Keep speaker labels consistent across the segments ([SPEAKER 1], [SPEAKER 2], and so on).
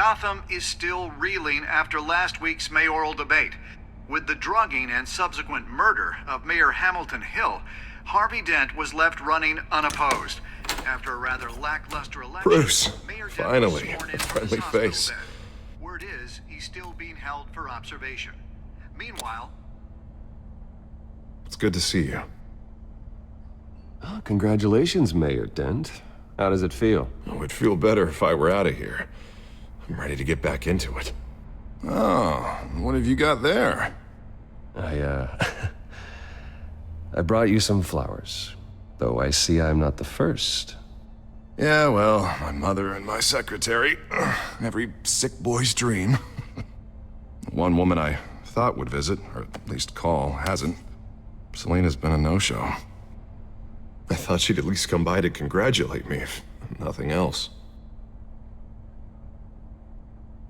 [SPEAKER 1] Gotham is still reeling after last week's mayoral debate. With the drugging and subsequent murder of Mayor Hamilton Hill, Harvey Dent was left running unopposed. After a rather lackluster election,
[SPEAKER 2] Bruce,
[SPEAKER 1] Mayor Dent
[SPEAKER 2] finally,
[SPEAKER 1] was sworn
[SPEAKER 2] a
[SPEAKER 1] in from
[SPEAKER 2] friendly
[SPEAKER 1] his hospital
[SPEAKER 2] face.
[SPEAKER 1] bed. Word is, he's still being held for observation. Meanwhile,
[SPEAKER 2] It's good to see you.
[SPEAKER 3] Oh, congratulations, Mayor Dent. How does it feel?
[SPEAKER 2] It would feel better if I were out of here. I'm ready to get back into it. Oh, what have you got there?
[SPEAKER 3] I brought you some flowers. Though I see I'm not the first.
[SPEAKER 2] Yeah, well, my mother and my secretary. Every sick boy's dream. One woman I thought would visit, or at least call, hasn't. Selena's been a no-show. I thought she'd at least come by to congratulate me, if nothing else.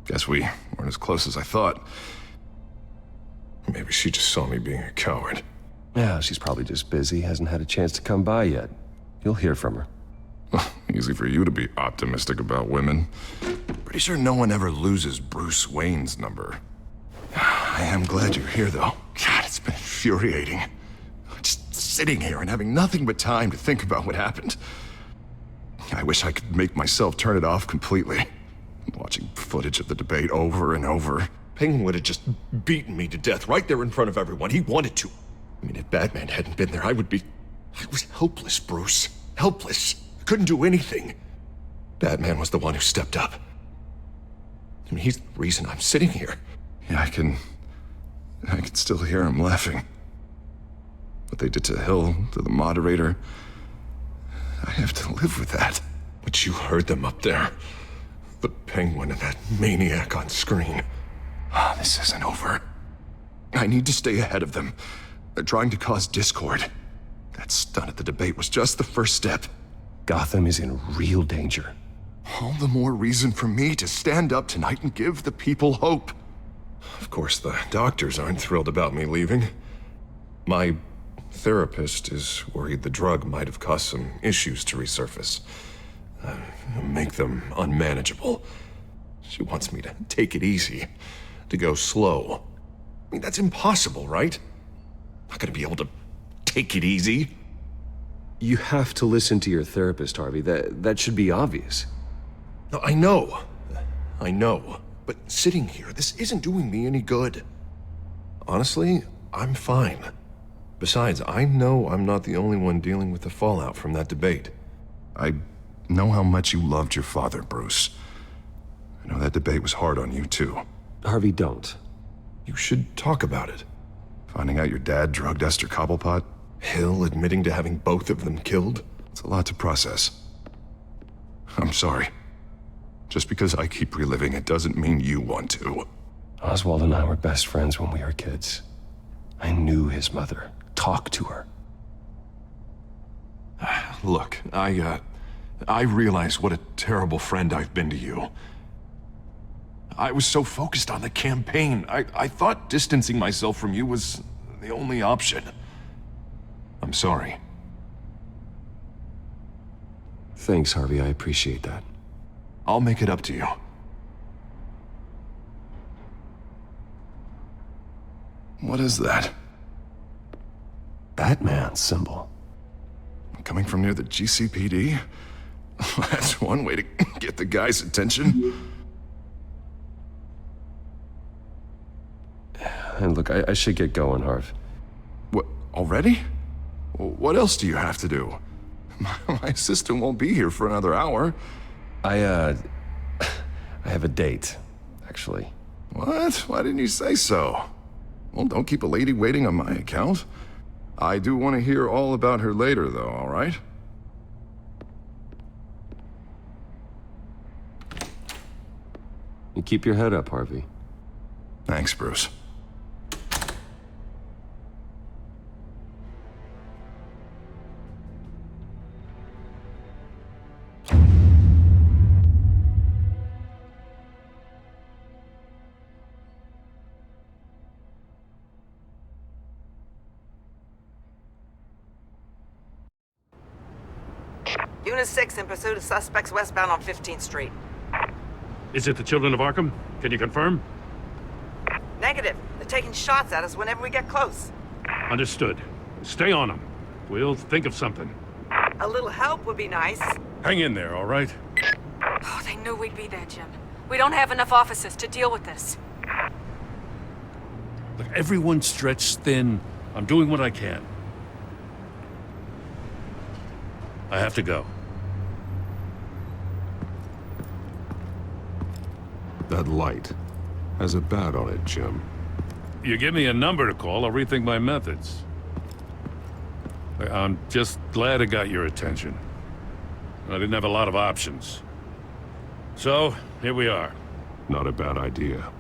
[SPEAKER 2] Guess we weren't as close as I thought. Maybe she just saw me being a coward.
[SPEAKER 3] Yeah, she's probably just busy, hasn't had a chance to come by yet. You'll hear from her.
[SPEAKER 2] Easy for you to be optimistic about women. Pretty sure no one ever loses Bruce Wayne's number. I am glad you're here, though. God, it's been infuriating. Just sitting here and having nothing but time to think about what happened. I wish I could make myself turn it off completely. Watching footage of the debate over and over. Penguin would have just beaten me to death right there in front of everyone. He wanted to. I mean, if Batman hadn't been there, I was helpless, Bruce. Helpless. I couldn't do anything. Batman was the one who stepped up. I mean, he's the reason I'm sitting here. Yeah, I can still hear him laughing. What they did to Hill, to the moderator, I have to live with that. But you heard them up there. The Penguin and that maniac on screen. This isn't over. I need to stay ahead of them. They're trying to cause discord. That stunt at the debate was just the first step.
[SPEAKER 3] Gotham is in real danger.
[SPEAKER 2] All the more reason for me to stand up tonight and give the people hope. Of course, the doctors aren't thrilled about me leaving. My therapist is worried the drug might have caused some issues to resurface. Make them unmanageable. She wants me to take it easy, to go slow. I mean, that's impossible, right? I'm not gonna be able to take it easy.
[SPEAKER 3] You have to listen to your therapist, Harvey. That should be obvious.
[SPEAKER 2] No, I know. But sitting here, this isn't doing me any good. Honestly, I'm fine. Besides, I know I'm not the only one dealing with the fallout from that debate. I know how much you loved your father, Bruce. I know that debate was hard on you, too.
[SPEAKER 3] Harvey, don't.
[SPEAKER 2] You should talk about it. Finding out your dad drugged Esther Cobblepot, Hill admitting to having both of them killed. It's a lot to process. I'm sorry. Just because I keep reliving it doesn't mean you want to.
[SPEAKER 3] Oswald and I were best friends when we were kids. I knew his mother. Talk to her.
[SPEAKER 2] Look, I realize what a terrible friend I've been to you. I was so focused on the campaign. I thought distancing myself from you was the only option. I'm sorry.
[SPEAKER 3] Thanks, Harvey. I appreciate that.
[SPEAKER 2] I'll make it up to you. What is that?
[SPEAKER 3] Batman symbol.
[SPEAKER 2] Coming from near the GCPD? That's one way to get the guy's attention.
[SPEAKER 3] And look, I should get going, Harv.
[SPEAKER 2] What, already? What else do you have to do? My assistant won't be here for another hour.
[SPEAKER 3] I have a date, actually.
[SPEAKER 2] What? Why didn't you say so? Well, don't keep a lady waiting on my account. I do want to hear all about her later, though, all right?
[SPEAKER 3] You keep your head up, Harvey.
[SPEAKER 2] Thanks, Bruce.
[SPEAKER 4] Unit 6 in pursuit of suspects westbound on 15th Street. Is it the Children of Arkham? Can you confirm?
[SPEAKER 5] Negative. They're taking shots at us whenever we get close.
[SPEAKER 4] Understood. Stay on them. We'll think of something.
[SPEAKER 5] A little help would be nice.
[SPEAKER 4] Hang in there, all right?
[SPEAKER 6] Oh, they knew we'd be there, Jim. We don't have enough officers to deal with this.
[SPEAKER 4] Look, everyone's stretched thin. I'm doing what I can. I have to go.
[SPEAKER 2] That light has a bat on it, Jim.
[SPEAKER 4] You give me a number to call, I'll rethink my methods. I'm just glad I got your attention. I didn't have a lot of options. So, here we are.
[SPEAKER 2] Not a bad idea.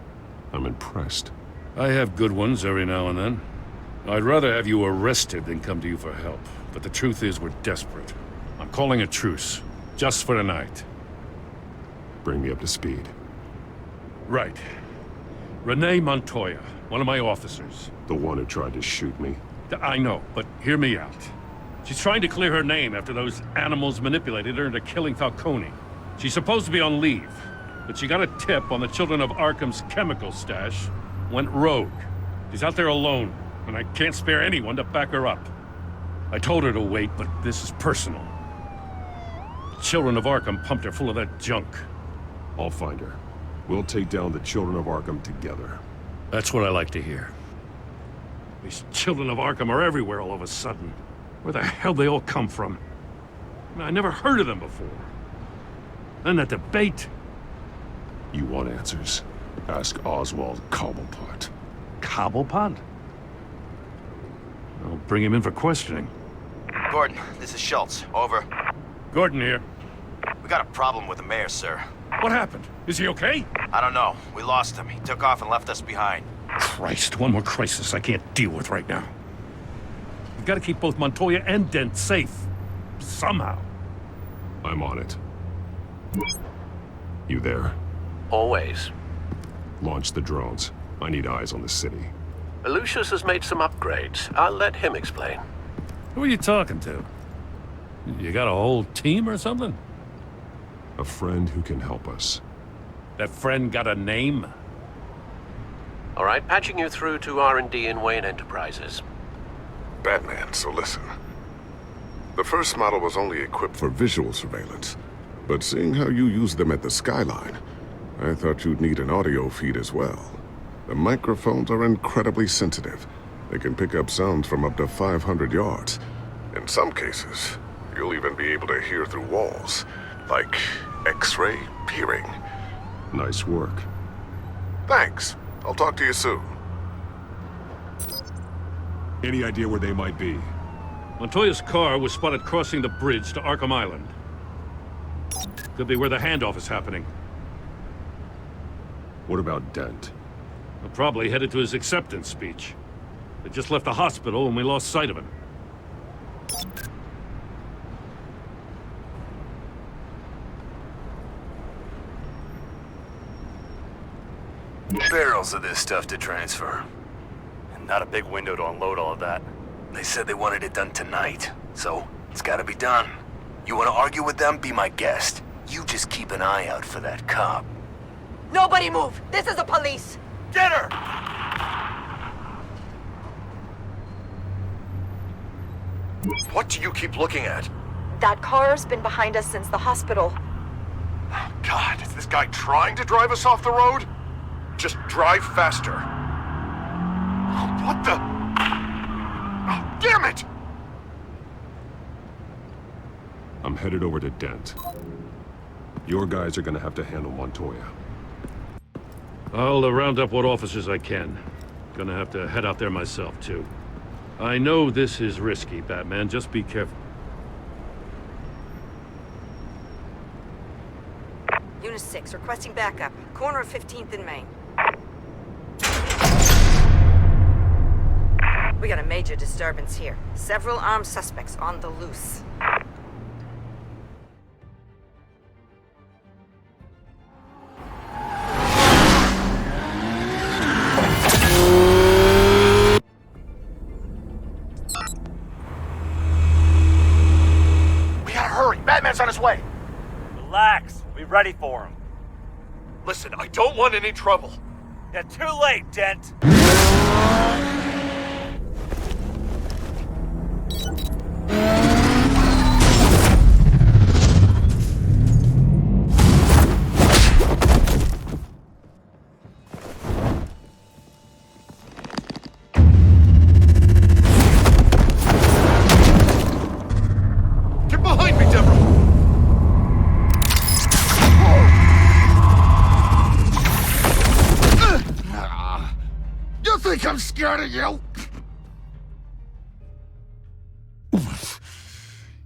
[SPEAKER 2] I'm impressed.
[SPEAKER 4] I have good ones every now and then. I'd rather have you arrested than come to you for help. But the truth is, we're desperate. I'm calling a truce. Just for tonight.
[SPEAKER 2] Bring me up to speed.
[SPEAKER 4] Right. Renee Montoya, one of my officers.
[SPEAKER 2] The one who tried to shoot me.
[SPEAKER 4] I know, but hear me out. She's trying to clear her name after those animals manipulated her into killing Falcone. She's supposed to be on leave, but she got a tip on the Children of Arkham's chemical stash, went rogue. She's out there alone, and I can't spare anyone to back her up. I told her to wait, but this is personal. The Children of Arkham pumped her full of that junk.
[SPEAKER 2] I'll find her. We'll take down the Children of Arkham together.
[SPEAKER 4] That's what I like to hear. These Children of Arkham are everywhere all of a sudden. Where the hell they all come from? I never heard of them before. Then that debate.
[SPEAKER 2] You want answers? Ask Oswald Cobblepot.
[SPEAKER 4] Cobblepot? I'll bring him in for questioning.
[SPEAKER 7] Gordon, this is Schultz. Over.
[SPEAKER 4] Gordon here.
[SPEAKER 7] We got a problem with the mayor, sir.
[SPEAKER 4] What happened? Is he okay?
[SPEAKER 7] I don't know. We lost him. He took off and left us behind.
[SPEAKER 4] Christ, one more crisis I can't deal with right now. We've got to keep both Montoya and Dent safe. Somehow.
[SPEAKER 2] I'm on it. You there?
[SPEAKER 8] Always.
[SPEAKER 2] Launch the drones. I need eyes on the city.
[SPEAKER 8] Lucius has made some upgrades. I'll let him explain.
[SPEAKER 4] Who are you talking to? You got a whole team or something?
[SPEAKER 2] A friend who can help us.
[SPEAKER 4] That friend got a name?
[SPEAKER 8] All right, patching you through to R&D in Wayne Enterprises.
[SPEAKER 9] Batman, so listen. The first model was only equipped for visual surveillance, but seeing how you use them at the Skyline, I thought you'd need an audio feed as well. The microphones are incredibly sensitive. They can pick up sounds from up to 500 yards. In some cases, you'll even be able to hear through walls, like X-ray peering.
[SPEAKER 2] Nice work.
[SPEAKER 9] Thanks. I'll talk to you soon.
[SPEAKER 2] Any idea where they might be?
[SPEAKER 4] Montoya's car was spotted crossing the bridge to Arkham Island. Could be where the handoff is happening.
[SPEAKER 2] What about Dent?
[SPEAKER 4] We're probably headed to his acceptance speech. They just left the hospital and we lost sight of him.
[SPEAKER 7] Barrels of this stuff to transfer. And not a big window to unload all of that. They said they wanted it done tonight, so it's gotta be done. You wanna argue with them? Be my guest. You just keep an eye out for that cop.
[SPEAKER 6] Nobody move! This is the police!
[SPEAKER 7] Get her! What do you keep looking at?
[SPEAKER 10] That car's been behind us since the hospital.
[SPEAKER 9] God, is this guy trying to drive us off the road? Just drive faster. What the? Oh, damn it!
[SPEAKER 2] I'm headed over to Dent. Your guys are gonna have to handle Montoya.
[SPEAKER 4] I'll round up what officers I can. Gonna have to head out there myself, too. I know this is risky, Batman. Just be careful.
[SPEAKER 5] Unit 6, requesting backup. Corner of 15th and Main. We got a major disturbance here. Several armed suspects on the loose.
[SPEAKER 7] We gotta hurry! Batman's on his way!
[SPEAKER 11] Relax. We're ready for him.
[SPEAKER 7] Listen, I don't want any trouble.
[SPEAKER 11] You're too late, Dent.
[SPEAKER 9] Get behind me, Deborah! You think I'm scared of you?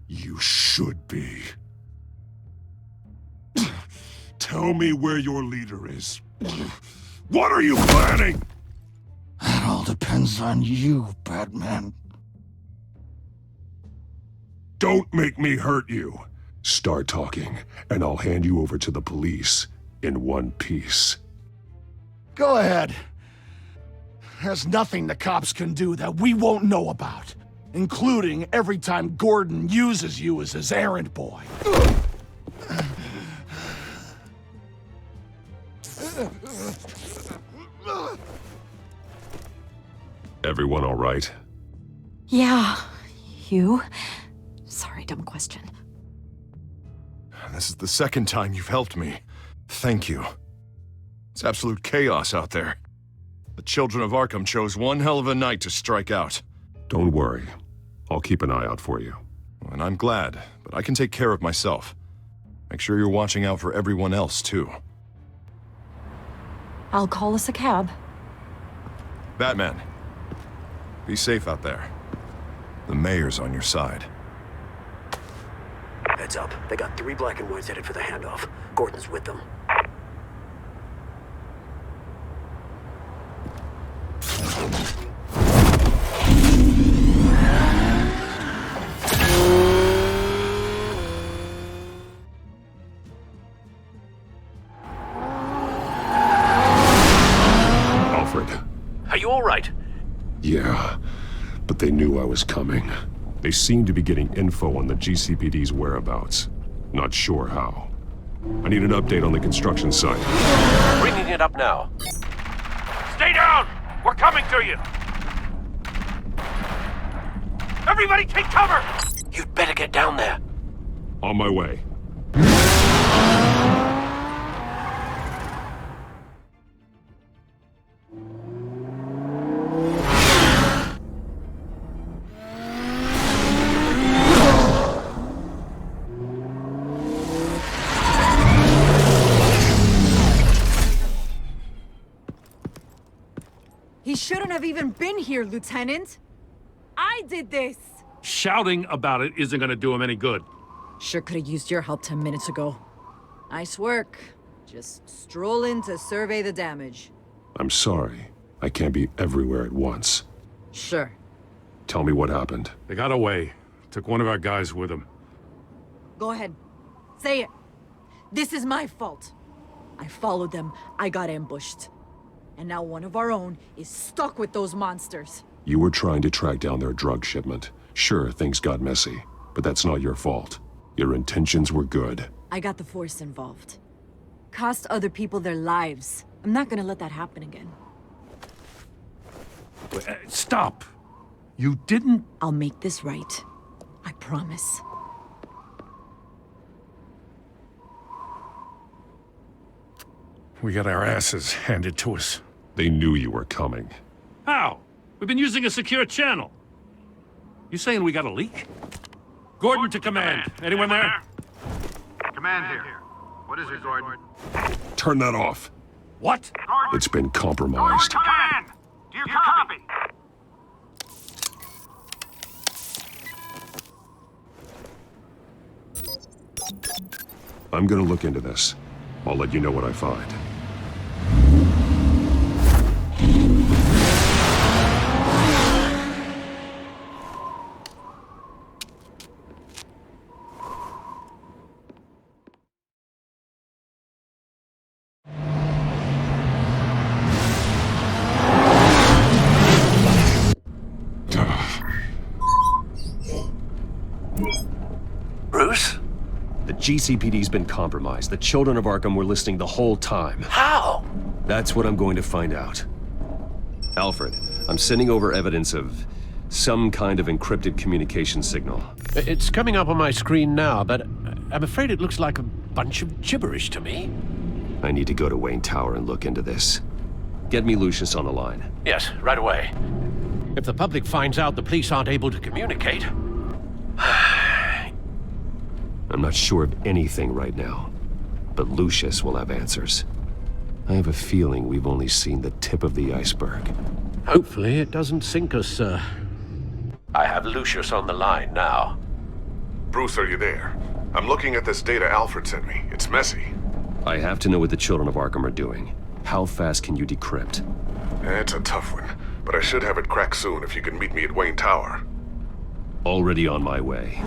[SPEAKER 9] You should be. Tell me where your leader is. What are you planning?
[SPEAKER 12] That all depends on you, Batman.
[SPEAKER 9] Don't make me hurt you. Start talking, and I'll hand you over to the police in one piece.
[SPEAKER 12] Go ahead. There's nothing the cops can do that we won't know about, including every time Gordon uses you as his errand boy.
[SPEAKER 3] Everyone all right?
[SPEAKER 13] Yeah. You? Sorry, dumb question.
[SPEAKER 2] This is the second time you've helped me. Thank you. It's absolute chaos out there. The children of Arkham chose one hell of a night to strike out.
[SPEAKER 3] Don't worry. I'll keep an eye out for you.
[SPEAKER 2] And I'm glad, but I can take care of myself. Make sure you're watching out for everyone else, too.
[SPEAKER 13] I'll call us a cab.
[SPEAKER 2] Batman, be safe out there. The mayor's on your side.
[SPEAKER 8] Heads up. They got 3 black and whites headed for the handoff. Gordon's with them.
[SPEAKER 3] Alfred.
[SPEAKER 8] Are you all right?
[SPEAKER 3] Yeah, but they knew I was coming. They seem to be getting info on the GCPD's whereabouts. Not sure how. I need an update on the construction site.
[SPEAKER 8] Bringing it up now.
[SPEAKER 11] Stay down! We're coming to you! Everybody take cover!
[SPEAKER 8] You'd better get down there.
[SPEAKER 3] On my way.
[SPEAKER 14] He shouldn't have even been here, Lieutenant. I did this.
[SPEAKER 4] Shouting about it isn't gonna do him any good.
[SPEAKER 14] Sure could have used your help 10 minutes ago. Nice work. Just stroll in to survey the damage.
[SPEAKER 3] I'm sorry. I can't be everywhere at once.
[SPEAKER 14] Sure.
[SPEAKER 3] Tell me what happened.
[SPEAKER 4] They got away. Took one of our guys with them.
[SPEAKER 14] Go ahead. Say it. This is my fault. I followed them. I got ambushed. And now one of our own is stuck with those monsters.
[SPEAKER 3] You were trying to track down their drug shipment. Sure, things got messy, but that's not your fault. Your intentions were good.
[SPEAKER 14] I got the Force involved. Cost other people their lives. I'm not gonna let that happen again.
[SPEAKER 4] Stop! You didn't...
[SPEAKER 14] I'll make this right. I promise.
[SPEAKER 4] We got our asses handed to us.
[SPEAKER 3] They knew you were coming.
[SPEAKER 4] How? We've been using a secure channel. You saying we got a leak? Gordon to command. Anyone there?
[SPEAKER 1] Command here. What is it, Gordon?
[SPEAKER 3] Turn that off.
[SPEAKER 4] What?
[SPEAKER 3] It's been compromised.
[SPEAKER 11] Command! Do you copy?
[SPEAKER 3] I'm gonna look into this. I'll let you know what I find.
[SPEAKER 8] Bruce?
[SPEAKER 3] The GCPD's been compromised. The children of Arkham were listening the whole time.
[SPEAKER 8] How?
[SPEAKER 3] That's what I'm going to find out. Alfred, I'm sending over evidence of some kind of encrypted communication signal.
[SPEAKER 15] It's coming up on my screen now, but I'm afraid it looks like a bunch of gibberish to me.
[SPEAKER 3] I need to go to Wayne Tower and look into this. Get me Lucius on the line.
[SPEAKER 15] Yes, right away. If the public finds out the police aren't able to communicate...
[SPEAKER 3] I'm not sure of anything right now, but Lucius will have answers. I have a feeling we've only seen the tip of the iceberg.
[SPEAKER 15] Hopefully it doesn't sink us, sir.
[SPEAKER 8] I have Lucius on the line now.
[SPEAKER 9] Bruce, are you there? I'm looking at this data Alfred sent me. It's messy.
[SPEAKER 3] I have to know what the children of Arkham are doing. How fast can you decrypt?
[SPEAKER 9] It's a tough one, but I should have it cracked soon if you can meet me at Wayne Tower.
[SPEAKER 3] Already on my way.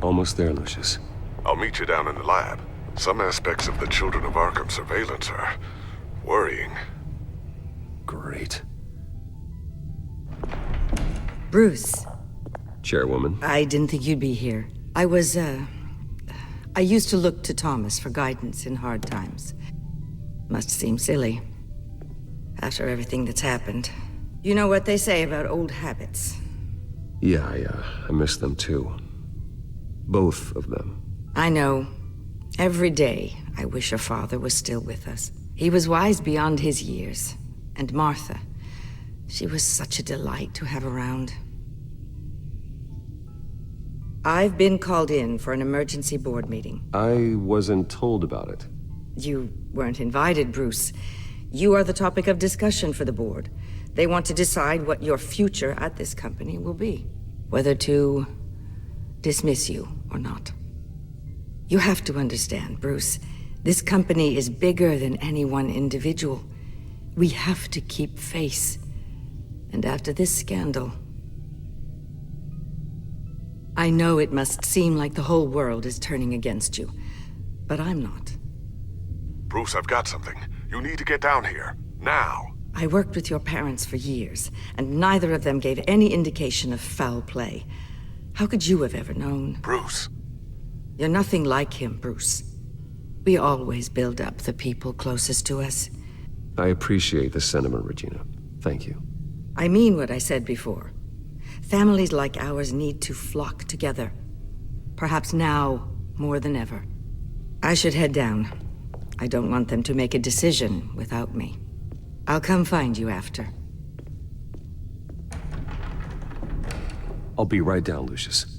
[SPEAKER 3] Almost there, Lucius.
[SPEAKER 9] I'll meet you down in the lab. Some aspects of the Children of Arkham surveillance are worrying.
[SPEAKER 3] Great.
[SPEAKER 16] Bruce.
[SPEAKER 3] Chairwoman.
[SPEAKER 16] I didn't think you'd be here. I used to look to Thomas for guidance in hard times. Must seem silly. After everything that's happened. You know what they say about old habits.
[SPEAKER 3] Yeah, I miss them too. Both of them.
[SPEAKER 16] I know. Every day, I wish your father was still with us. He was wise beyond his years. And Martha, she was such a delight to have around. I've been called in for an emergency board meeting.
[SPEAKER 3] I wasn't told about it.
[SPEAKER 16] You weren't invited, Bruce. You are the topic of discussion for the board. They want to decide what your future at this company will be. Whether to dismiss you or not. You have to understand, Bruce. This company is bigger than any one individual. We have to keep face. And after this scandal... I know it must seem like the whole world is turning against you, but I'm not.
[SPEAKER 9] Bruce, I've got something. You need to get down here. Now.
[SPEAKER 16] I worked with your parents for years, and neither of them gave any indication of foul play. How could you have ever known?
[SPEAKER 9] Bruce.
[SPEAKER 16] You're nothing like him, Bruce. We always build up the people closest to us.
[SPEAKER 3] I appreciate the sentiment, Regina. Thank you.
[SPEAKER 16] I mean what I said before. Families like ours need to flock together. Perhaps now more than ever. I should head down. I don't want them to make a decision without me. I'll come find you after.
[SPEAKER 3] I'll be right down, Lucius.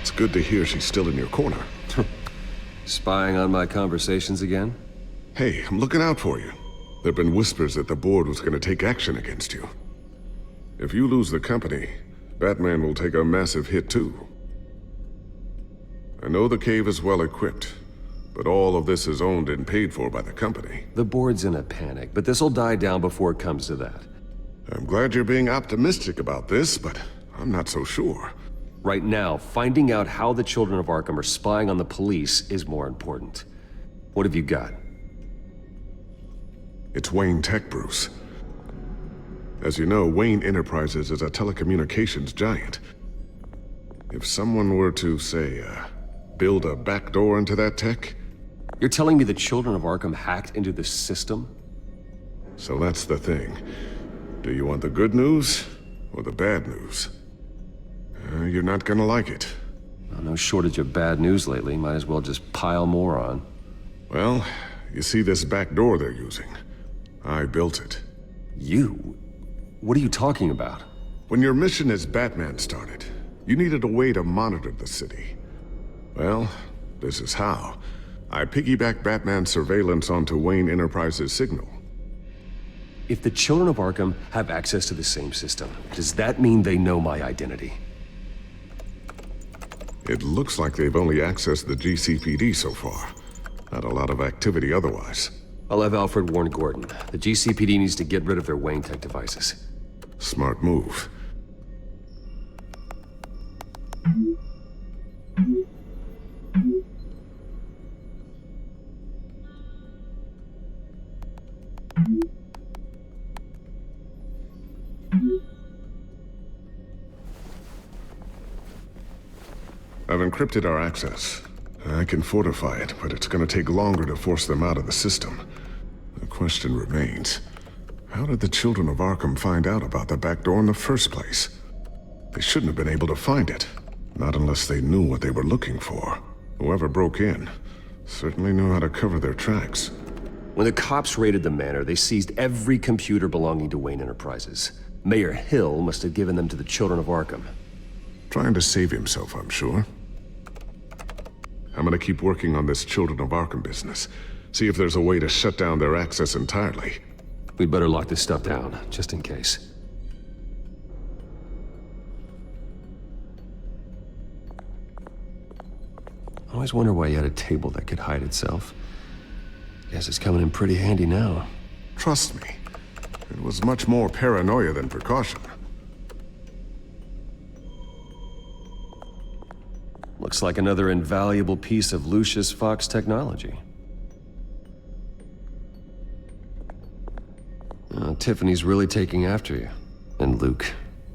[SPEAKER 9] It's good to hear she's still in your corner.
[SPEAKER 3] Spying on my conversations again?
[SPEAKER 9] Hey, I'm looking out for you. There've been whispers that the board was going to take action against you. If you lose the company, Batman will take a massive hit too. I know the cave is well equipped, but all of this is owned and paid for by the company.
[SPEAKER 3] The board's in a panic, but this'll die down before it comes to that.
[SPEAKER 9] I'm glad you're being optimistic about this, but I'm not so sure.
[SPEAKER 17] Right now, finding out how the Children of Arkham are spying on the police is more important. What have you got?
[SPEAKER 9] It's Wayne Tech, Bruce. As you know, Wayne Enterprises is a telecommunications giant. If someone were to, say, build a backdoor into that tech...
[SPEAKER 17] You're telling me the Children of Arkham hacked into the system?
[SPEAKER 9] So that's the thing. Do you want the good news or the bad news? You're not gonna like it.
[SPEAKER 17] Well, no shortage of bad news lately. Might as well just pile more on.
[SPEAKER 9] Well, you see this back door they're using? I built it.
[SPEAKER 17] You? What are you talking about?
[SPEAKER 9] When your mission as Batman started, you needed a way to monitor the city. Well, this is how. I piggybacked Batman's surveillance onto Wayne Enterprises' signal.
[SPEAKER 17] If the Children of Arkham have access to the same system, does that mean they know my identity?
[SPEAKER 9] It looks like they've only accessed the GCPD so far. Not a lot of activity otherwise.
[SPEAKER 17] I'll have Alfred warn Gordon. The GCPD needs to get rid of their Wayne Tech devices.
[SPEAKER 9] Smart move. I've encrypted our access. I can fortify it, but it's gonna take longer to force them out of the system. The question remains, how did the Children of Arkham find out about the back door in the first place? They shouldn't have been able to find it. Not unless they knew what they were looking for. Whoever broke in certainly knew how to cover their tracks.
[SPEAKER 17] When the cops raided the manor, they seized every computer belonging to Wayne Enterprises. Mayor Hill must have given them to the Children of Arkham.
[SPEAKER 9] Trying to save himself, I'm sure. I'm gonna keep working on this Children of Arkham business. See if there's a way to shut down their access entirely.
[SPEAKER 17] We'd better lock this stuff down, just in case. I always wonder why you had a table that could hide itself. Guess it's coming in pretty handy now.
[SPEAKER 9] Trust me, it was much more paranoia than precaution.
[SPEAKER 17] Looks like another invaluable piece of Lucius Fox technology. Tiffany's really taking after you. And Luke,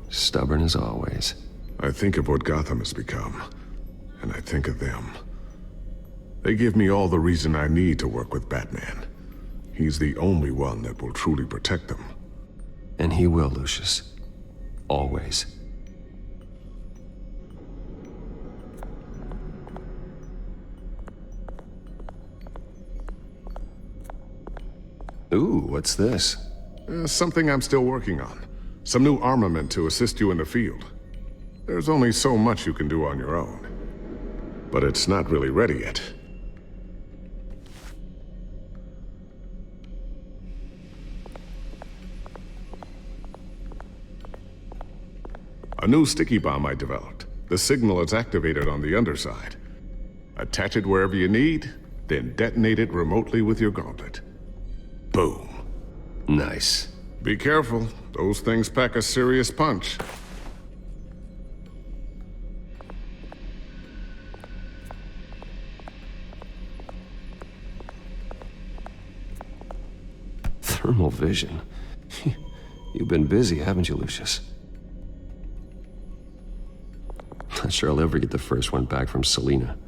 [SPEAKER 17] stubborn as always.
[SPEAKER 9] I think of what Gotham has become, and I think of them. They give me all the reason I need to work with Batman. He's the only one that will truly protect them.
[SPEAKER 17] And he will, Lucius. Always. Ooh, what's this?
[SPEAKER 9] Something I'm still working on. Some new armament to assist you in the field. There's only so much you can do on your own. But it's not really ready yet. A new sticky bomb I developed. The signal is activated on the underside. Attach it wherever you need, then detonate it remotely with your gauntlet. Boom.
[SPEAKER 17] Nice.
[SPEAKER 9] Be careful. Those things pack a serious punch.
[SPEAKER 17] Thermal vision. You've been busy, haven't you, Lucius? Not sure I'll ever get the first one back from Selina.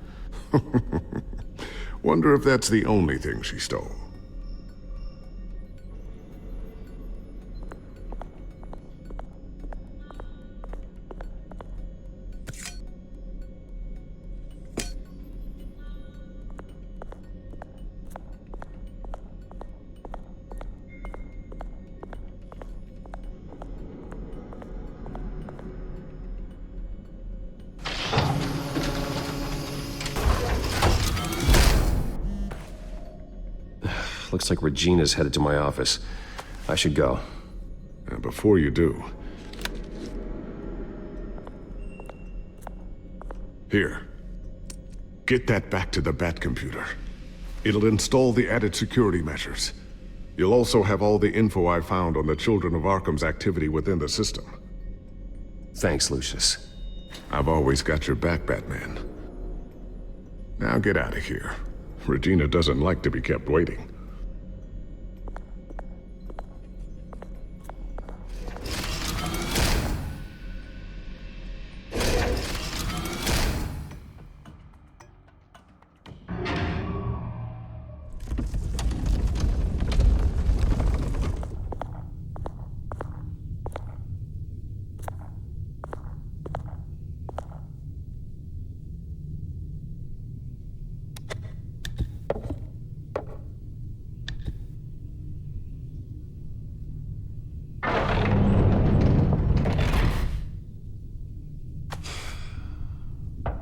[SPEAKER 9] Wonder if that's the only thing she stole.
[SPEAKER 17] Looks like Regina's headed to my office. I should go.
[SPEAKER 9] And before you do... Here. Get that back to the Bat computer. It'll install the added security measures. You'll also have all the info I found on the Children of Arkham's activity within the system.
[SPEAKER 17] Thanks, Lucius.
[SPEAKER 9] I've always got your back, Batman. Now get out of here. Regina doesn't like to be kept waiting.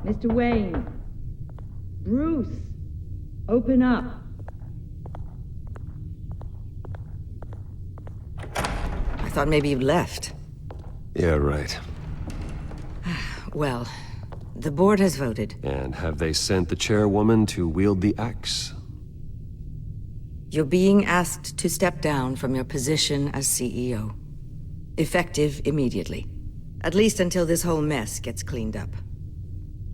[SPEAKER 16] Mr. Wayne. Bruce. Open up. I thought maybe you'd left.
[SPEAKER 17] Yeah, right.
[SPEAKER 16] Well, the board has voted.
[SPEAKER 17] And have they sent the chairwoman to wield the axe?
[SPEAKER 16] You're being asked to step down from your position as CEO. Effective immediately. At least until this whole mess gets cleaned up.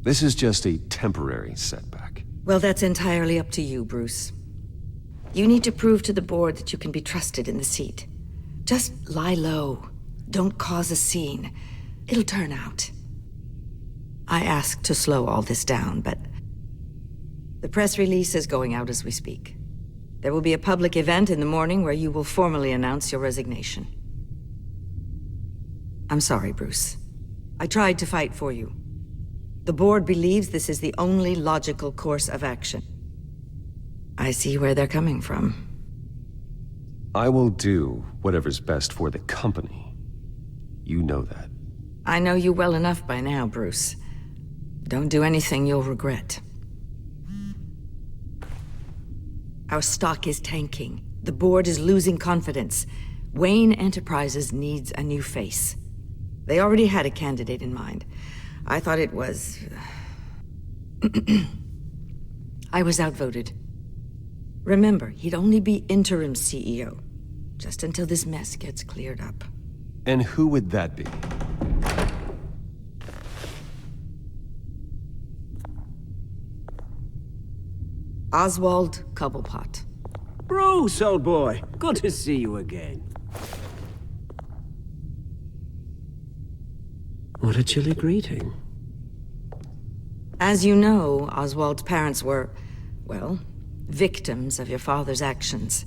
[SPEAKER 17] This is just a temporary setback.
[SPEAKER 16] Well, that's entirely up to you, Bruce. You need to prove to the board that you can be trusted in the seat. Just lie low. Don't cause a scene. It'll turn out. I asked to slow all this down, but the press release is going out as we speak. There will be a public event in the morning where you will formally announce your resignation. I'm sorry, Bruce. I tried to fight for you. The board believes this is the only logical course of action. I see where they're coming from.
[SPEAKER 17] I will do whatever's best for the company. You know that.
[SPEAKER 16] I know you well enough by now, Bruce. Don't do anything you'll regret. Our stock is tanking. The board is losing confidence. Wayne Enterprises needs a new face. They already had a candidate in mind. I thought it was... I was outvoted. Remember, he'd only be interim CEO, just until this mess gets cleared up.
[SPEAKER 17] And who would that be?
[SPEAKER 16] Oswald Cobblepot.
[SPEAKER 18] Bruce, old boy. Good to see you again. What a chilly greeting.
[SPEAKER 16] As you know, Oswald's parents were, well, victims of your father's actions.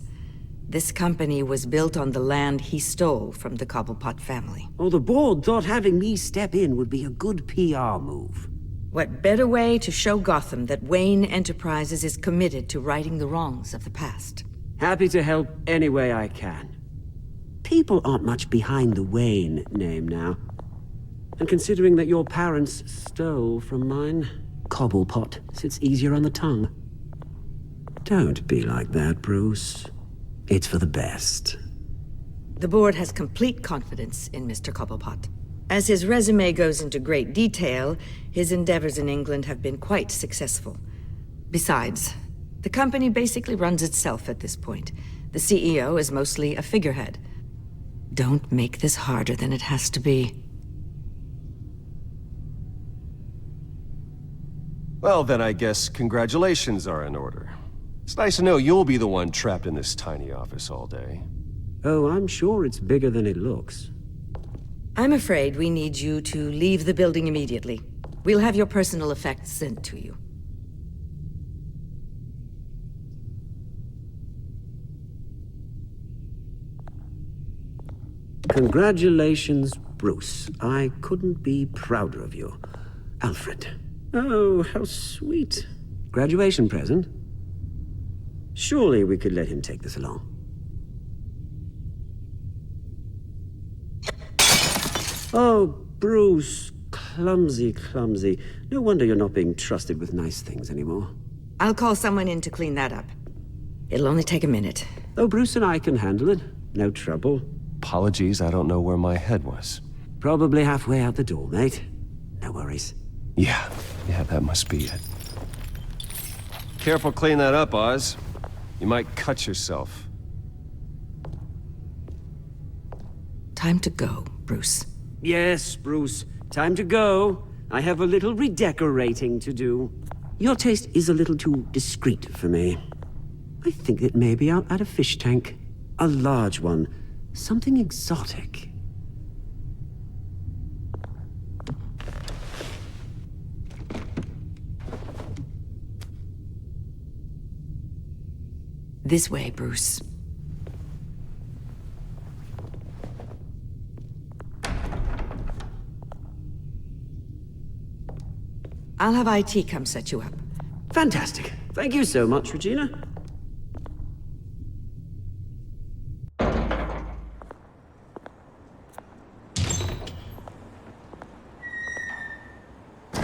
[SPEAKER 16] This company was built on the land he stole from the Cobblepot family.
[SPEAKER 18] Oh, the board thought having me step in would be a good PR move.
[SPEAKER 16] What better way to show Gotham that Wayne Enterprises is committed to righting the wrongs of the past?
[SPEAKER 18] Happy to help any way I can. People aren't much behind the Wayne name now. And considering that your parents stole from mine, Cobblepot sits easier on the tongue. Don't be like that, Bruce. It's for the best.
[SPEAKER 16] The board has complete confidence in Mr. Cobblepot. As his resume goes into great detail, his endeavors in England have been quite successful. Besides, the company basically runs itself at this point. The CEO is mostly a figurehead. Don't make this harder than it has to be.
[SPEAKER 17] Well, then I guess congratulations are in order. It's nice to know you'll be the one trapped in this tiny office all day.
[SPEAKER 18] Oh, I'm sure it's bigger than it looks.
[SPEAKER 16] I'm afraid we need you to leave the building immediately. We'll have your personal effects sent to you.
[SPEAKER 18] Congratulations, Bruce. I couldn't be prouder of you. Alfred. Oh, how sweet. Graduation present? Surely we could let him take this along. Oh, Bruce. Clumsy, clumsy. No wonder you're not being trusted with nice things anymore.
[SPEAKER 16] I'll call someone in to clean that up. It'll only take a minute.
[SPEAKER 18] Oh, Bruce and I can handle it. No trouble.
[SPEAKER 17] Apologies, I don't know where my head was.
[SPEAKER 18] Probably halfway out the door, mate. No worries.
[SPEAKER 17] Yeah, that must be it. Careful clean that up, Oz. You might cut yourself.
[SPEAKER 16] Time to go, Bruce.
[SPEAKER 18] Yes, Bruce. Time to go. I have a little redecorating to do. Your taste is a little too discreet for me. I think that maybe I'll add a fish tank. A large one. Something exotic.
[SPEAKER 16] This way, Bruce. I'll have IT come set you up.
[SPEAKER 18] Fantastic. Thank you so much, Regina.
[SPEAKER 9] It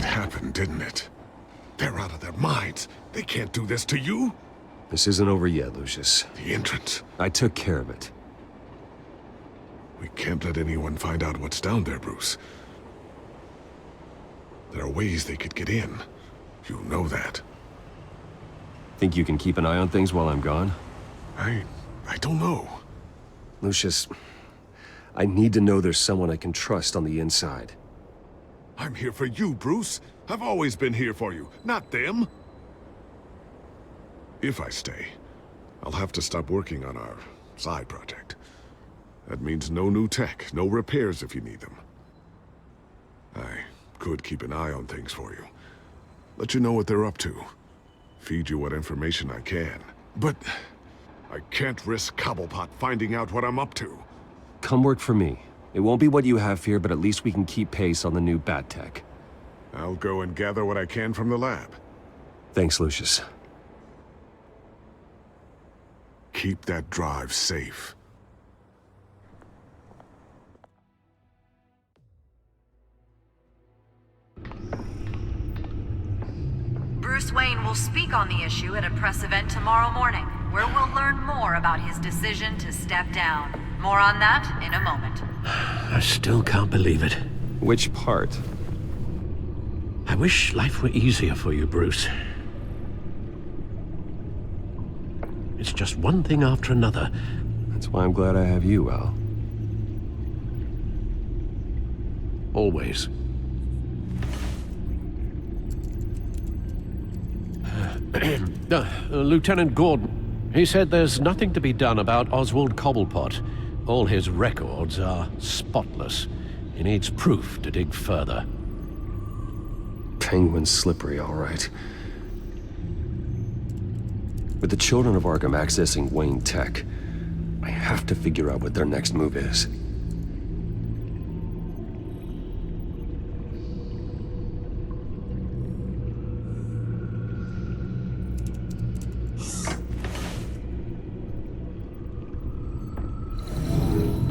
[SPEAKER 9] happened, didn't it? They're out of their minds. They can't do this to you.
[SPEAKER 17] This isn't over yet, Lucius.
[SPEAKER 9] The entrance.
[SPEAKER 17] I took care of it.
[SPEAKER 9] We can't let anyone find out what's down there, Bruce. There are ways they could get in. You know that.
[SPEAKER 17] Think you can keep an eye on things while I'm gone?
[SPEAKER 9] I don't know.
[SPEAKER 17] Lucius, I need to know there's someone I can trust on the inside.
[SPEAKER 9] I'm here for you, Bruce. I've always been here for you, not them. If I stay, I'll have to stop working on our side project. That means no new tech, no repairs if you need them. I could keep an eye on things for you. Let you know what they're up to. Feed you what information I can. But I can't risk Cobblepot finding out what I'm up to.
[SPEAKER 17] Come work for me. It won't be what you have here, but at least we can keep pace on the new bat tech.
[SPEAKER 9] I'll go and gather what I can from the lab.
[SPEAKER 17] Thanks, Lucius.
[SPEAKER 9] Keep that drive safe.
[SPEAKER 19] Bruce Wayne will speak on the issue at a press event tomorrow morning, where we'll learn more about his decision to step down. More on that in a moment.
[SPEAKER 15] I still can't believe it.
[SPEAKER 17] Which part?
[SPEAKER 15] I wish life were easier for you, Bruce. It's just one thing after another.
[SPEAKER 17] That's why I'm glad I have you, Al.
[SPEAKER 15] Always. Lieutenant Gordon, he said there's nothing to be done about Oswald Cobblepot. All his records are spotless. He needs proof to dig further.
[SPEAKER 17] Penguin's slippery, all right. With the children of Arkham accessing Wayne Tech, I have to figure out what their next move is.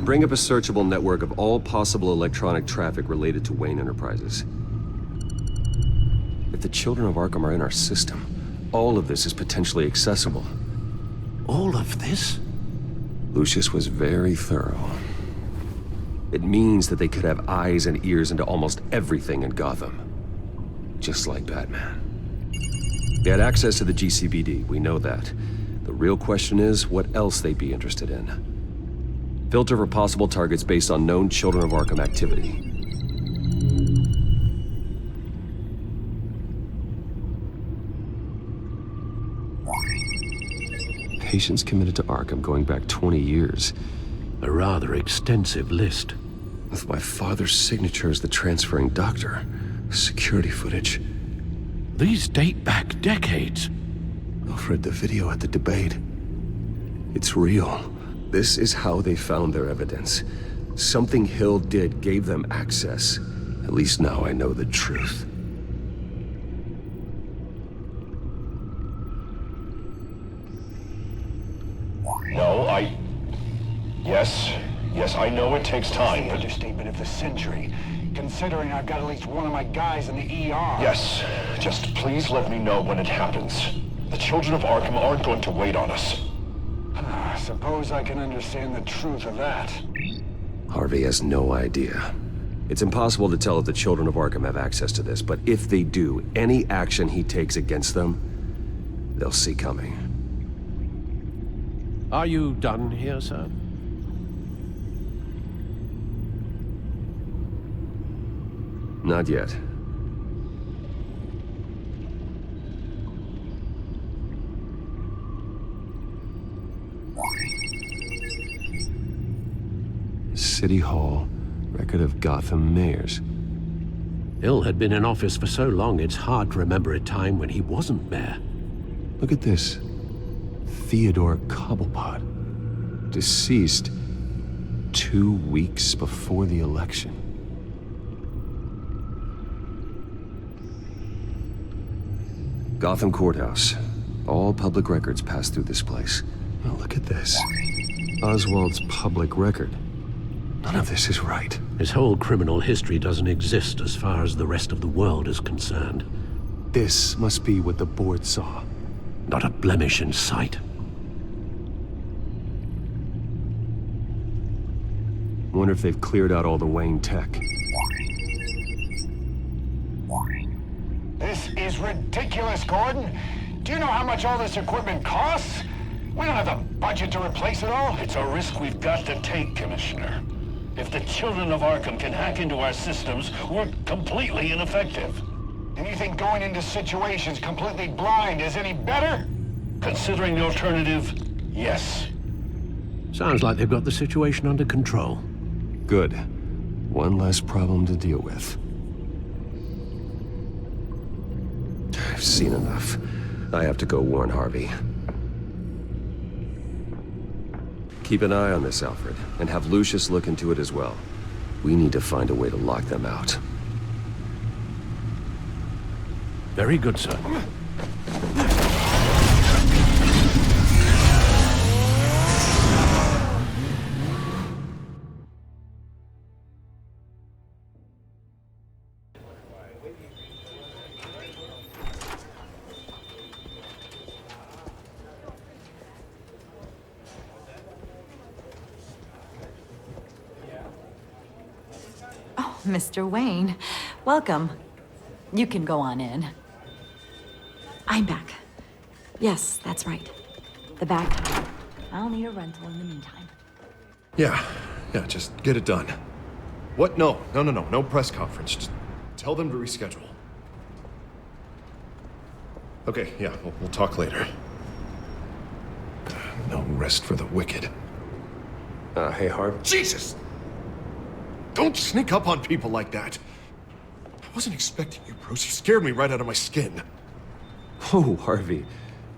[SPEAKER 17] Bring up a searchable network of all possible electronic traffic related to Wayne Enterprises. If the children of Arkham are in our system, all of this is potentially accessible.
[SPEAKER 15] All of this?
[SPEAKER 17] Lucius was very thorough. It means that they could have eyes and ears into almost everything in Gotham. Just like Batman. They had access to the GCPD, we know that. The real question is, what else they'd be interested in. Filter for possible targets based on known Children of Arkham activity. Patients committed to Arkham going back 20 years.
[SPEAKER 15] A rather extensive list.
[SPEAKER 17] With my father's signature as the transferring doctor. Security footage.
[SPEAKER 15] These date back decades.
[SPEAKER 17] Alfred, the video at the debate. It's real. This is how they found their evidence. Something Hill did gave them access. At least now I know the truth.
[SPEAKER 20] No, Yes, I know it takes time,
[SPEAKER 21] That's the understatement of the century, considering I've got at least one of my guys in the ER.
[SPEAKER 20] Yes, just please let me know when it happens. The children of Arkham aren't going to wait on us.
[SPEAKER 21] Suppose I can understand the truth of that.
[SPEAKER 17] Harvey has no idea. It's impossible to tell if the children of Arkham have access to this, but if they do, any action he takes against them, they'll see coming.
[SPEAKER 15] Are you done here, sir?
[SPEAKER 17] Not yet. City Hall, record of Gotham mayors.
[SPEAKER 15] Hill had been in office for so long, it's hard to remember a time when he wasn't mayor.
[SPEAKER 17] Look at this. Theodore Cobblepot. Deceased 2 weeks before the election. Gotham Courthouse. All public records pass through this place. Oh, look at this. Oswald's public record. None of this is right.
[SPEAKER 15] His whole criminal history doesn't exist as far as the rest of the world is concerned.
[SPEAKER 17] This must be what the board saw.
[SPEAKER 15] Not a blemish in sight.
[SPEAKER 17] Wonder if they've cleared out all the Wayne tech.
[SPEAKER 21] This is ridiculous, Gordon. Do you know how much all this equipment costs? We don't have the budget to replace it all.
[SPEAKER 11] It's a risk we've got to take, Commissioner. If the children of Arkham can hack into our systems, we're completely ineffective.
[SPEAKER 21] And you think going into situations completely blind is any better?
[SPEAKER 11] Considering the alternative, yes.
[SPEAKER 15] Sounds like they've got the situation under control.
[SPEAKER 17] Good. One less problem to deal with. I've seen enough. I have to go warn Harvey. Keep an eye on this, Alfred, and have Lucius look into it as well. We need to find a way to lock them out.
[SPEAKER 15] Very good, sir.
[SPEAKER 13] Mr. Wayne, welcome. You can go on in. I'm back. Yes, that's right. The back. I'll need a rental in the meantime.
[SPEAKER 2] Yeah, just get it done. What? No press conference. Just tell them to reschedule. Okay, yeah, we'll talk later. No rest for the wicked.
[SPEAKER 17] Hey, Harv.
[SPEAKER 2] Jesus! Don't sneak up on people like that. I wasn't expecting you, Bruce. You scared me right out of my skin.
[SPEAKER 17] Oh, Harvey.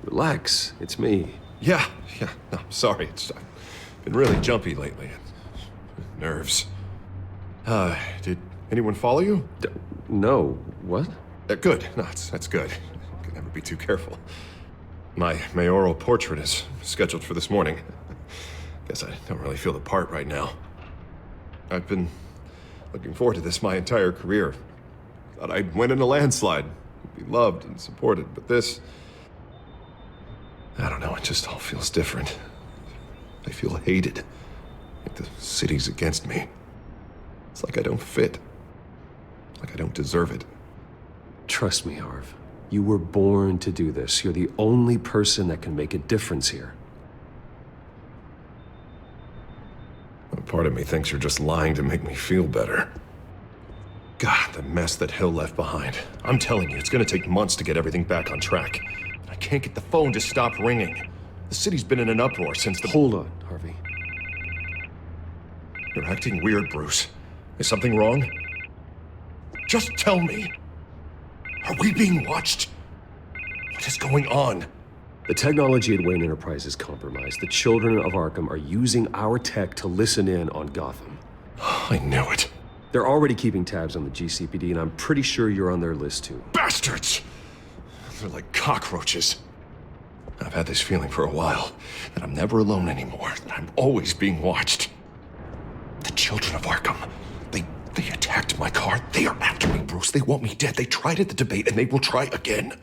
[SPEAKER 17] Relax. It's me.
[SPEAKER 2] Yeah. No, I'm sorry. I've been really jumpy lately. Nerves. Did anyone follow you?
[SPEAKER 17] No. What?
[SPEAKER 2] Good. No, that's good. Can never be too careful. My mayoral portrait is scheduled for this morning. Guess I don't really feel the part right now. I've been looking forward to this my entire career. Thought I'd win in a landslide, be loved and supported, but this... I don't know, it just all feels different. I feel hated, like the city's against me. It's like I don't fit, like I don't deserve it.
[SPEAKER 17] Trust me, Harv. You were born to do this. You're the only person that can make a difference here.
[SPEAKER 2] Part of me thinks you're just lying to make me feel better. God, the mess that Hill left behind. I'm telling you, it's gonna take months to get everything back on track. I can't get the phone to stop ringing. The city's been in an uproar since the...
[SPEAKER 17] Hold on, Harvey.
[SPEAKER 2] You're acting weird, Bruce. Is something wrong? Just tell me. Are we being watched? What is going on?
[SPEAKER 17] The technology at Wayne Enterprise is compromised. The children of Arkham are using our tech to listen in on Gotham.
[SPEAKER 2] I knew it.
[SPEAKER 17] They're already keeping tabs on the GCPD, and I'm pretty sure you're on their list too.
[SPEAKER 2] Bastards! They're like cockroaches. I've had this feeling for a while, that I'm never alone anymore, that I'm always being watched. The children of Arkham, they attacked my car. They are after me, Bruce. They want me dead. They tried at the debate, and they will try again.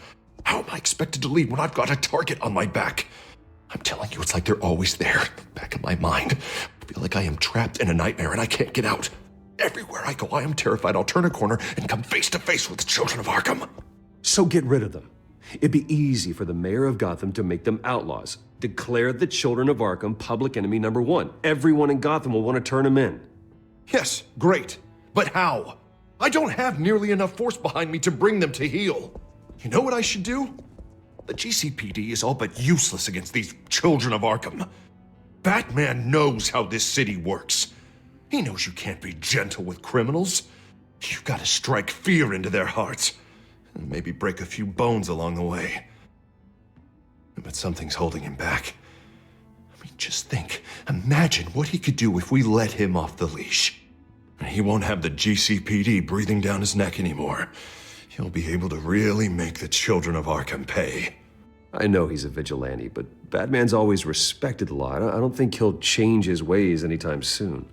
[SPEAKER 2] How am I expected to leave when I've got a target on my back? I'm telling you, it's like they're always there, back in my mind. I feel like I am trapped in a nightmare and I can't get out. Everywhere I go, I am terrified I'll turn a corner and come face to face with the children of Arkham.
[SPEAKER 17] So get rid of them. It'd be easy for the mayor of Gotham to make them outlaws. Declare the children of Arkham public enemy number one. Everyone in Gotham will want to turn them in.
[SPEAKER 2] Yes, great. But how? I don't have nearly enough force behind me to bring them to heel. You know what I should do? The GCPD is all but useless against these children of Arkham. Batman knows how this city works. He knows you can't be gentle with criminals. You've got to strike fear into their hearts, and maybe break a few bones along the way. But something's holding him back. I mean, just think. Imagine what he could do if we let him off the leash. He won't have the GCPD breathing down his neck anymore. He'll be able to really make the children of Arkham pay.
[SPEAKER 17] I know he's a vigilante, but Batman's always respected the law. I don't think he'll change his ways anytime soon.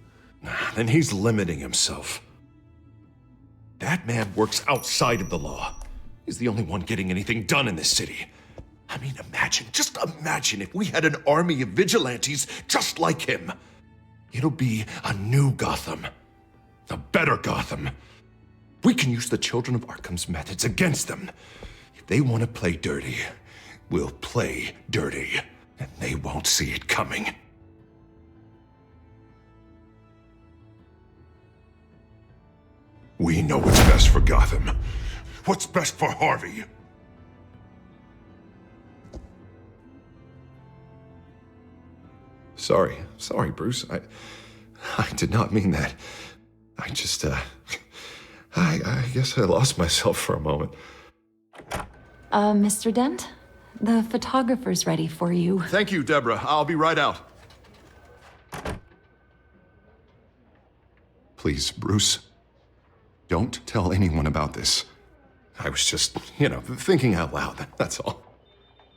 [SPEAKER 2] Then he's limiting himself. Batman works outside of the law. He's the only one getting anything done in this city. I mean, just imagine if we had an army of vigilantes just like him. It'll be a new Gotham. A better Gotham. We can use the Children of Arkham's methods against them. If they want to play dirty, we'll play dirty. And they won't see it coming. We know what's best for Gotham. What's best for Harvey? Sorry, Bruce. I did not mean that. I just, I guess I lost myself for a moment.
[SPEAKER 13] Mr. Dent? The photographer's ready for you.
[SPEAKER 2] Thank you, Deborah. I'll be right out. Please, Bruce, don't tell anyone about this. I was just, thinking out loud, that's all.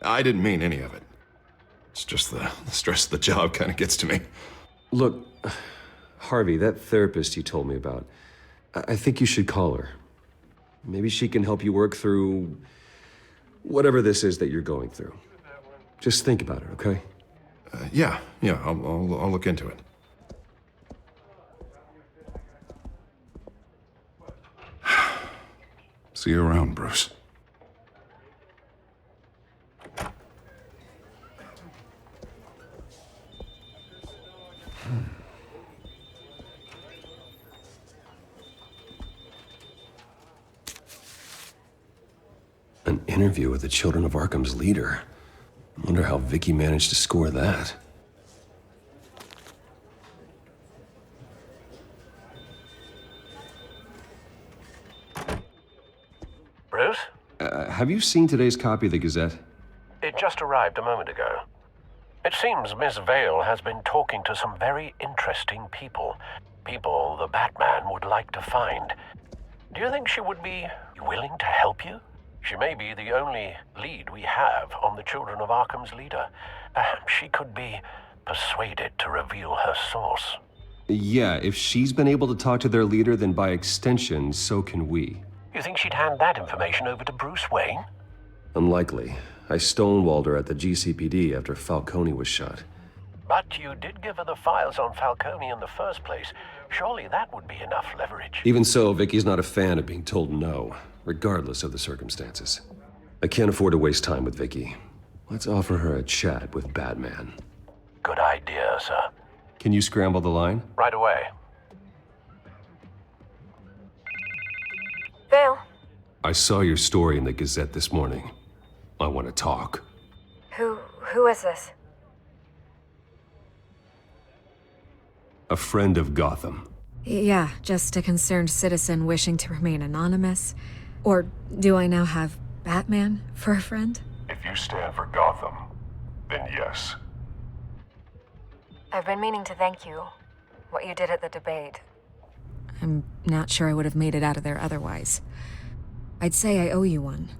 [SPEAKER 2] I didn't mean any of it. It's just the stress of the job kind of gets to me.
[SPEAKER 17] Look, Harvey, that therapist you told me about, I think you should call her. Maybe she can help you work through whatever this is that you're going through. Just think about it, okay?
[SPEAKER 2] Yeah, I'll look into it. See you around, Bruce.
[SPEAKER 17] An interview with the Children of Arkham's leader. I wonder how Vicky managed to score that.
[SPEAKER 8] Bruce?
[SPEAKER 17] Have you seen today's copy of the Gazette?
[SPEAKER 8] It just arrived a moment ago. It seems Miss Vale has been talking to some very interesting people. People the Batman would like to find. Do you think she would be willing to help you? She may be the only lead we have on the Children of Arkham's leader. Perhaps she could be persuaded to reveal her source.
[SPEAKER 17] Yeah, if she's been able to talk to their leader, then by extension, so can we.
[SPEAKER 8] You think she'd hand that information over to Bruce Wayne?
[SPEAKER 17] Unlikely. I stonewalled her at the GCPD after Falcone was shot.
[SPEAKER 8] But you did give her the files on Falcone in the first place. Surely that would be enough leverage.
[SPEAKER 17] Even so, Vicky's not a fan of being told no, regardless of the circumstances. I can't afford to waste time with Vicky. Let's offer her a chat with Batman.
[SPEAKER 8] Good idea, sir.
[SPEAKER 17] Can you scramble the line?
[SPEAKER 8] Right away.
[SPEAKER 10] Vale.
[SPEAKER 17] I saw your story in the Gazette this morning. I want to talk.
[SPEAKER 10] Who is this?
[SPEAKER 17] A friend of Gotham.
[SPEAKER 6] Yeah, just a concerned citizen wishing to remain anonymous. Or do I now have Batman for a friend?
[SPEAKER 9] If you stand for Gotham, then yes.
[SPEAKER 10] I've been meaning to thank you. What you did at the debate.
[SPEAKER 6] I'm not sure I would have made it out of there otherwise. I'd say I owe you one.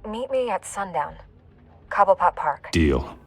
[SPEAKER 10] Meet me at sundown. Cobblepot Park.
[SPEAKER 17] Deal.